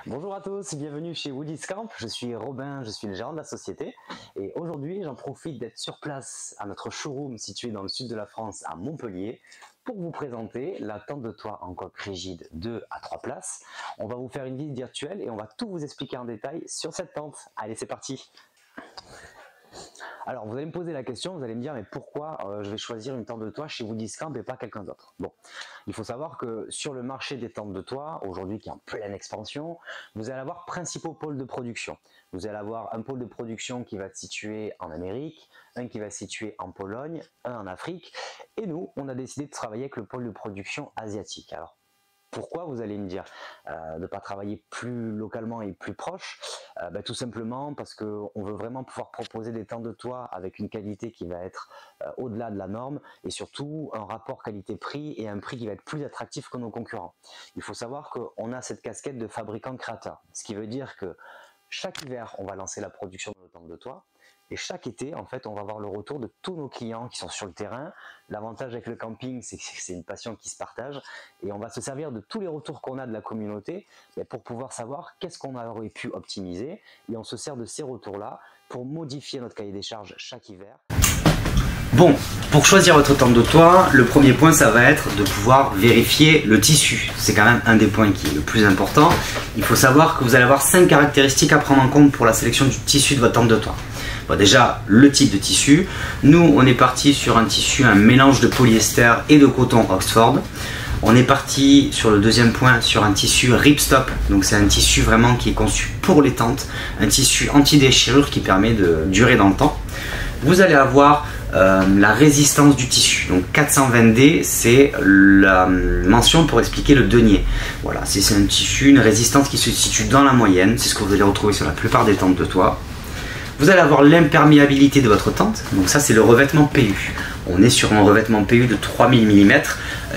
Bonjour à tous, bienvenue chez Woody's Camp. Je suis Robin, je suis le gérant de la société et aujourd'hui j'en profite d'être sur place à notre showroom situé dans le sud de la France à Montpellier pour vous présenter la tente de toit en coque rigide 2 à 3 places. On va vous faire une visite virtuelle et on va tout vous expliquer en détail sur cette tente. Allez, c'est parti! Alors vous allez me poser la question, vous allez me dire mais pourquoi je vais choisir une tente de toit chez Woody's Camp et pas quelqu'un d'autre? Bon, il faut savoir que sur le marché des tentes de toit, aujourd'hui qui est en pleine expansion, vous allez avoir principaux pôles de production. Vous allez avoir un pôle de production qui va se situer en Amérique, un qui va se situer en Pologne, un en Afrique, et nous, on a décidé de travailler avec le pôle de production asiatique. Alors, pourquoi, vous allez me dire, de ne pas travailler plus localement et plus proche? Tout simplement parce qu'on veut vraiment pouvoir proposer des tentes de toit avec une qualité qui va être au-delà de la norme et surtout un rapport qualité-prix et un prix qui va être plus attractif que nos concurrents. Il faut savoir qu'on a cette casquette de fabricant-créateur, ce qui veut dire que chaque hiver, on va lancer la production de nos tentes de toit. Et chaque été, en fait, on va avoir le retour de tous nos clients qui sont sur le terrain. L'avantage avec le camping, c'est que c'est une passion qui se partage. Et on va se servir de tous les retours qu'on a de la communauté pour pouvoir savoir qu'est-ce qu'on aurait pu optimiser. Et on se sert de ces retours-là pour modifier notre cahier des charges chaque hiver. Bon, pour choisir votre tente de toit, le premier point, ça va être de pouvoir vérifier le tissu. C'est quand même un des points qui est le plus important. Il faut savoir que vous allez avoir 5 caractéristiques à prendre en compte pour la sélection du tissu de votre tente de toit. Bon, déjà, le type de tissu. Nous, on est parti sur un tissu, un mélange de polyester et de coton Oxford. On est parti sur le deuxième point sur un tissu ripstop. Donc c'est un tissu vraiment qui est conçu pour les tentes. Un tissu anti-déchirure qui permet de durer dans le temps. Vous allez avoir la résistance du tissu. Donc 420D, c'est la mention pour expliquer le denier. Voilà, c'est un tissu, une résistance qui se situe dans la moyenne. C'est ce que vous allez retrouver sur la plupart des tentes de toit. Vous allez avoir l'imperméabilité de votre tente, donc ça c'est le revêtement PU. On est sur un revêtement PU de 3000 mm,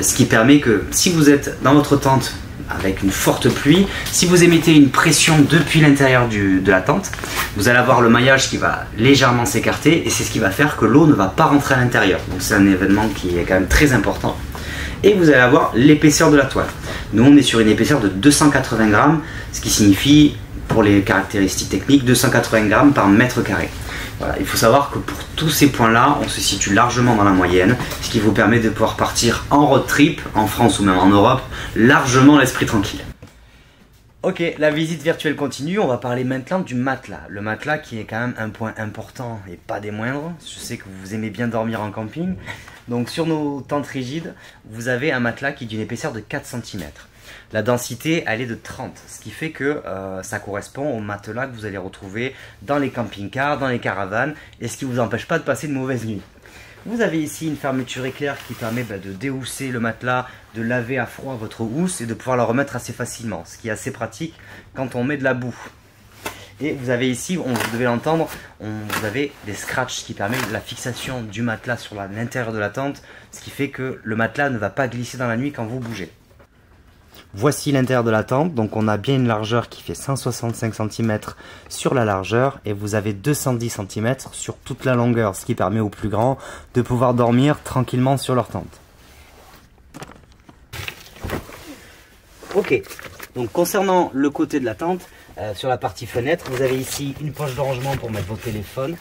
ce qui permet que si vous êtes dans votre tente avec une forte pluie, si vous émettez une pression depuis l'intérieur de la tente, vous allez avoir le maillage qui va légèrement s'écarter et c'est ce qui va faire que l'eau ne va pas rentrer à l'intérieur. Donc c'est un événement qui est quand même très important. Et vous allez avoir l'épaisseur de la toile. Nous on est sur une épaisseur de 280 grammes, ce qui signifie, pour les caractéristiques techniques, 280 grammes par mètre carré. Voilà, il faut savoir que pour tous ces points-là, on se situe largement dans la moyenne, ce qui vous permet de pouvoir partir en road trip, en France ou même en Europe, largement l'esprit tranquille. Ok, la visite virtuelle continue, on va parler maintenant du matelas. Le matelas qui est quand même un point important et pas des moindres. Je sais que vous aimez bien dormir en camping. Donc sur nos tentes rigides, vous avez un matelas qui est d'une épaisseur de 4 cm. La densité, elle est de 30, ce qui fait que ça correspond au matelas que vous allez retrouver dans les camping-cars, dans les caravanes, et ce qui ne vous empêche pas de passer de mauvaises nuits. Vous avez ici une fermeture éclair qui permet de déhousser le matelas, de laver à froid votre housse et de pouvoir la remettre assez facilement, ce qui est assez pratique quand on met de la boue. Et vous avez ici, vous devez l'entendre, vous avez des scratchs qui permettent la fixation du matelas sur l'intérieur de la tente, ce qui fait que le matelas ne va pas glisser dans la nuit quand vous bougez. Voici l'intérieur de la tente, donc on a bien une largeur qui fait 165 cm sur la largeur et vous avez 210 cm sur toute la longueur, ce qui permet aux plus grands de pouvoir dormir tranquillement sur leur tente. Ok, donc concernant le côté de la tente, sur la partie fenêtre, vous avez ici une poche de rangement pour mettre vos téléphones.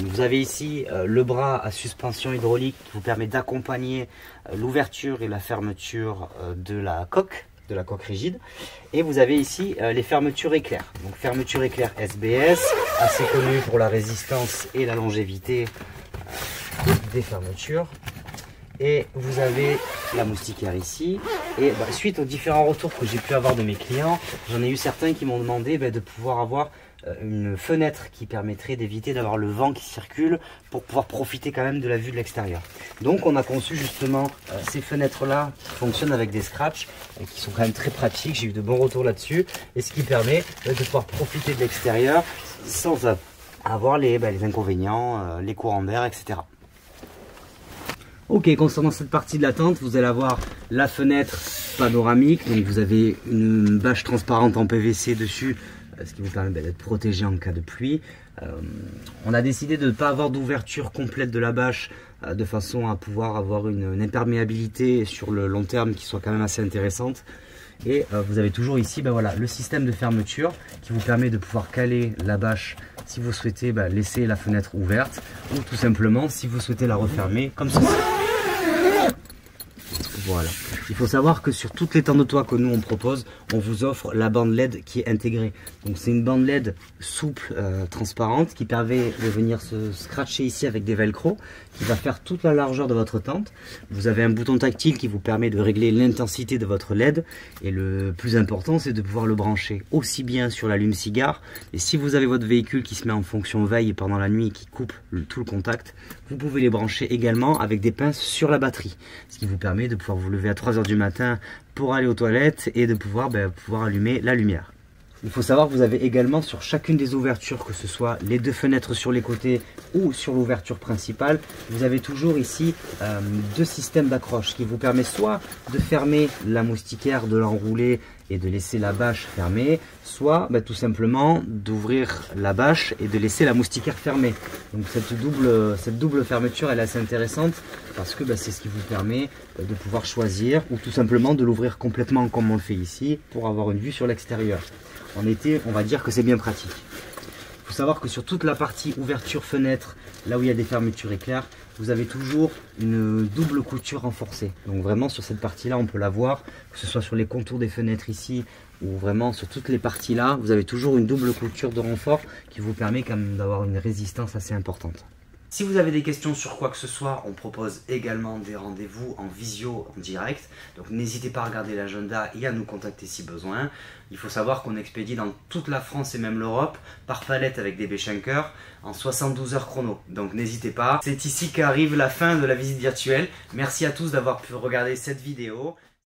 Vous avez ici le bras à suspension hydraulique qui vous permet d'accompagner l'ouverture et la fermeture de la coque rigide. Et vous avez ici les fermetures éclair. Donc fermeture éclair SBS, assez connue pour la résistance et la longévité des fermetures. Et vous avez la moustiquaire ici. Et suite aux différents retours que j'ai pu avoir de mes clients, j'en ai eu certains qui m'ont demandé de pouvoir avoir une fenêtre qui permettrait d'éviter d'avoir le vent qui circule pour pouvoir profiter quand même de la vue de l'extérieur. Donc on a conçu justement ces fenêtres là qui fonctionnent avec des scratchs et qui sont quand même très pratiques. J'ai eu de bons retours là-dessus et ce qui permet de pouvoir profiter de l'extérieur sans avoir les inconvénients, les courants d'air, etc. Ok, concernant cette partie de la tente, vous allez avoir la fenêtre panoramique, donc vous avez une bâche transparente en PVC dessus, ce qui vous permet d'être protégé en cas de pluie. On a décidé de ne pas avoir d'ouverture complète de la bâche de façon à pouvoir avoir une imperméabilité sur le long terme qui soit quand même assez intéressante. Et vous avez toujours ici voilà, le système de fermeture qui vous permet de pouvoir caler la bâche si vous souhaitez laisser la fenêtre ouverte, ou tout simplement si vous souhaitez la refermer comme ceci. Voilà. Il faut savoir que sur toutes les tentes de toit que nous on propose, on vous offre la bande LED qui est intégrée. Donc c'est une bande LED souple, transparente, qui permet de venir se scratcher ici avec des velcro, qui va faire toute la largeur de votre tente. Vous avez un bouton tactile qui vous permet de régler l'intensité de votre LED. Et le plus important, c'est de pouvoir le brancher aussi bien sur l'allume-cigare. Et si vous avez votre véhicule qui se met en fonction veille pendant la nuit et qui coupe tout le contact, vous pouvez les brancher également avec des pinces sur la batterie. Ce qui vous permet de pouvoir vous lever à 3 h du matin pour aller aux toilettes et de pouvoir allumer la lumière. Il faut savoir que vous avez également sur chacune des ouvertures, que ce soit les 2 fenêtres sur les côtés ou sur l'ouverture principale, vous avez toujours ici 2 systèmes d'accroche qui vous permettent soit de fermer la moustiquaire, de l'enrouler et de laisser la bâche fermée, soit tout simplement d'ouvrir la bâche et de laisser la moustiquaire fermée. Donc cette double fermeture elle est assez intéressante parce que c'est ce qui vous permet de pouvoir choisir ou tout simplement de l'ouvrir complètement comme on le fait ici pour avoir une vue sur l'extérieur. En été, on va dire que c'est bien pratique. Il faut savoir que sur toute la partie ouverture fenêtre, là où il y a des fermetures éclairs, vous avez toujours une double couture renforcée. Donc vraiment sur cette partie-là, on peut la voir, que ce soit sur les contours des fenêtres ici, ou vraiment sur toutes les parties là, vous avez toujours une double couture de renfort qui vous permet quand même d'avoir une résistance assez importante. Si vous avez des questions sur quoi que ce soit, on propose également des rendez-vous en visio, en direct. Donc n'hésitez pas à regarder l'agenda et à nous contacter si besoin. Il faut savoir qu'on expédie dans toute la France et même l'Europe par palette avec des Bechenker en 72 heures chrono. Donc n'hésitez pas. C'est ici qu'arrive la fin de la visite virtuelle. Merci à tous d'avoir pu regarder cette vidéo.